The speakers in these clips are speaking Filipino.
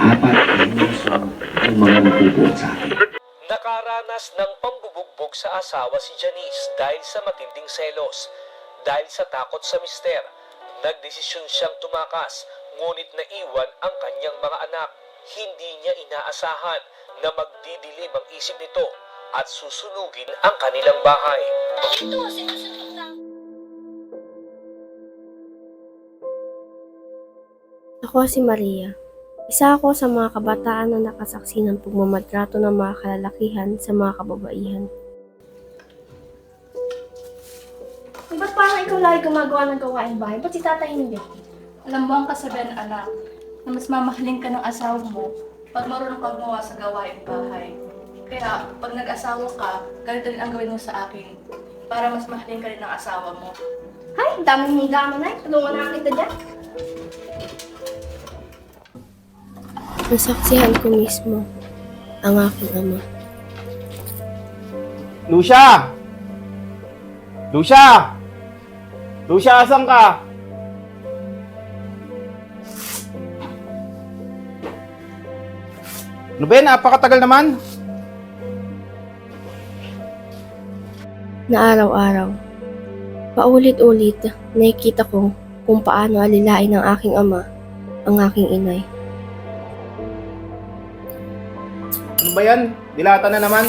dapat ay umuson ng mga nabubuot sa atin. Nakaranas ng pambubugbog sa asawa si Janice dahil sa matinding selos. Dahil sa takot sa mister, nagdesisyon siyang tumakas, ngunit naiwan ang kanyang mga anak. Hindi niya inaasahan na magdidilim ang isip nito at susunugin ang kanilang bahay. Ako si Maria. Isa ako sa mga kabataan na nakasaksi ng pagmamaltrato ng mga kalalakihan sa mga kababaihan. Ba't parang ikaw lagi gumagawa ng gawain bahay? Ba't si tatay hindi? Alam mo ang kasabihan, anak, na mas mamahalin ka ng asawa mo pag marunong ka gumawa sa gawaing bahay. Kaya, pag nag-asawa ka, ganito rin ang gawin mo sa akin para mas mahalin ka rin ng asawa mo. Hay, daming higa mo na. Tulungan na kita dyan. Nasaksihan ko mismo ang aking ama. Lucia! Lucia! Lucia, asan ka? Ano ba yan? Napakatagal naman. Na araw-araw, paulit-ulit nakikita ko kung paano alilain ng aking ama ang aking inay. Ano ba yan? Dilata na naman.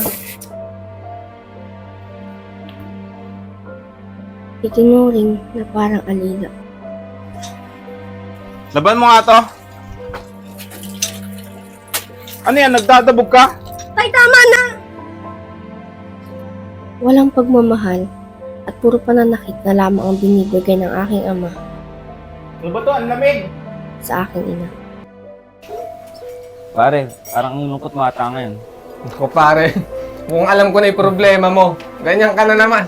Itinuring na parang alila. Laban mo nga to. Ano yan? Nagdadabog ka? Tay, tama na! Walang pagmamahal at puro pananakit na lamang ang binibigay ng aking ama Ano ba to? Ang lamig. sa aking ina. Pare, parang ang lungkot mo ata ngayon. Ako pare, kung alam ko na yung problema mo, ganyan ka na naman.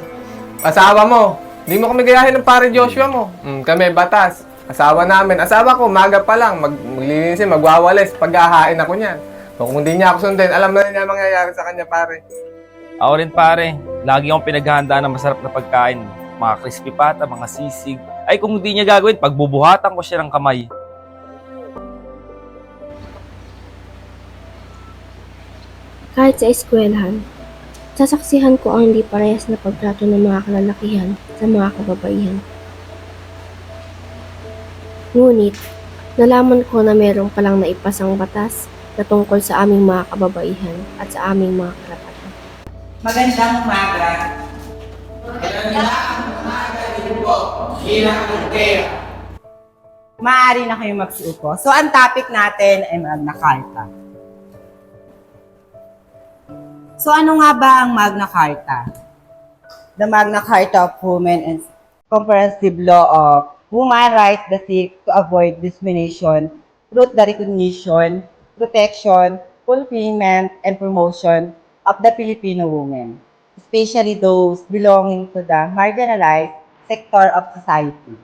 Asawa mo, hindi mo kami gayahin ng pare Joshua mo. Kami batas. Asawa namin. Asawa ko, maga pa lang, maglilinisin, magwawalis, paghahain ako niyan. So, kung hindi niya ako sundin, alam na niya mangyayari sa kanya pare. Ako rin pare, lagi akong pinaghahandaan ng masarap na pagkain. Mga crispy pata, mga sisig. Ay kung hindi niya gagawin, pagbubuhatan ko siya ng kamay. Kahit sa eskwelahan, sasaksihan ko ang hindi parehas na pagtrato ng mga kalalakihan sa mga kababaihan. Ngunit, nalaman ko na mayroong palang naipasang batas na tungkol sa aming mga kababaihan at sa aming mga karapatan. Magandang umaga. Maaari na kayo magsiupo. So, ang topic natin ay Magna Carta. So, ano nga ba ang Magna Carta? The Magna Carta of Women and Comprehensive Law of Human Rights that seek to avoid discrimination through the recognition, protection, fulfillment, and promotion of the Filipino women, especially those belonging to the marginalized sector of society.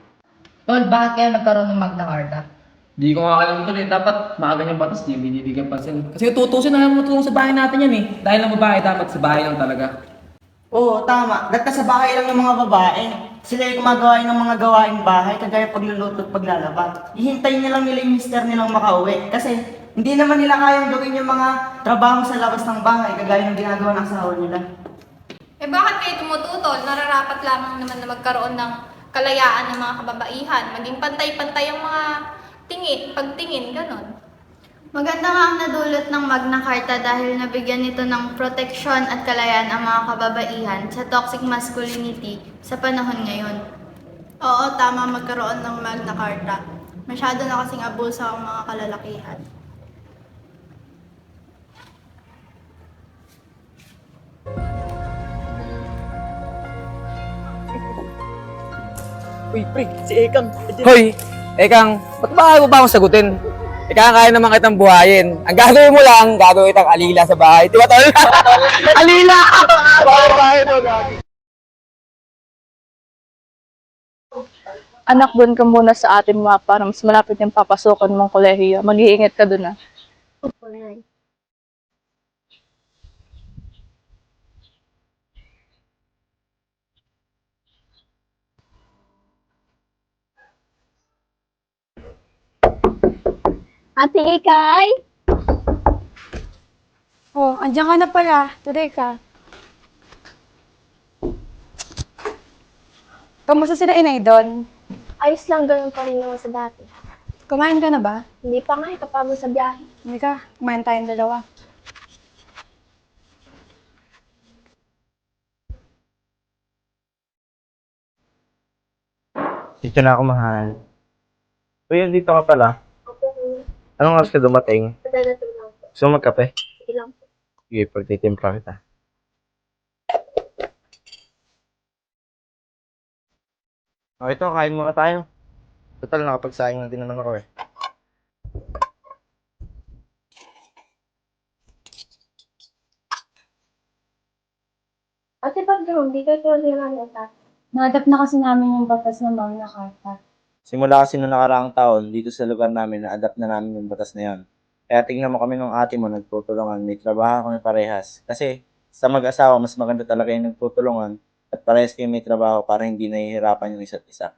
Tol, bakit kaya nagkaroon ng Magna Carta? Hindi ko nga alam ito eh. Dapat maaga niyang batas, di binibigyan pansin. Kasi tutusin na naman matulong sa bahay natin yan eh. Dahil ang babae dapat sa bahay lang talaga. Oo, tama. Dapat sa bahay lang ng mga babae. Sila yung gumagawa ng mga gawaing bahay, kagaya pagluluto at paglalaba. Ihintayin nilang nila yung mister nilang makauwi. Kasi hindi naman nila kayang gawin yung mga trabaho sa labas ng bahay, kagaya ng ginagawa ng asawa nila. Eh bakit kayo tumututol? Nararapat lamang naman na magkaroon ng kalayaan ng mga kababaihan. Maging pantay-pantay ang mga pagtingin, ganon. Maganda nga ang nadulot ng Magna Carta dahil nabigyan nito ng proteksyon at kalayaan ang mga kababaihan sa toxic masculinity sa panahon ngayon. Oo, tama magkaroon ng Magna Carta. Masyado na kasing abuso ang mga kalalakihan. Uy, pre, si Ekang. Hoy, Ekang, ba't ba ayaw mo ba akong sagutin? Ika, kaya naman kitang buhayin. Ang gagawin mo lang, gagawin kitang alila sa bahay. Di ba, tol? Alila! Bahay to, gagi. Anak, doon ka muna sa atin mga para mas malapit yung papasokan mong kolehiyo. Mag-iingat ka doon, ah. Ate Ikay, Oh, andiyan ka na pala. Tuloy ka. Kamusta sila inay doon? Ayos lang ganun pa rin naman sa dati. Kumain ka na ba? Hindi pa nga, kapagod sa biyahe. Hindi ka. Kumain tayong dalawa. Dito na ako, mahal. Uy, dito ka pala. Okay, Anong oras ka dumating? patagato lang po. Gusto mo magkape? Sige lang po. Sige, pagtitimpla kita. O ito, kain muna tayo. Total, nakapagsayang na din naman ako eh. Ate, pag gano'n, di kayo tuloy naman ata. Na-adapt na kasi namin yung batas ng Magna Carta. Simula kasi noong nakaraang taon, dito sa lugar namin, na-adapt na namin yung batas na yun. Kaya tingnan mo kami ng ate mo, nagtutulungan, may trabaho kami parehas. Kasi sa mag-asawa, mas maganda talaga yung nagtutulungan at parehas kayo may trabaho para hindi nahihirapan yung isa't isa.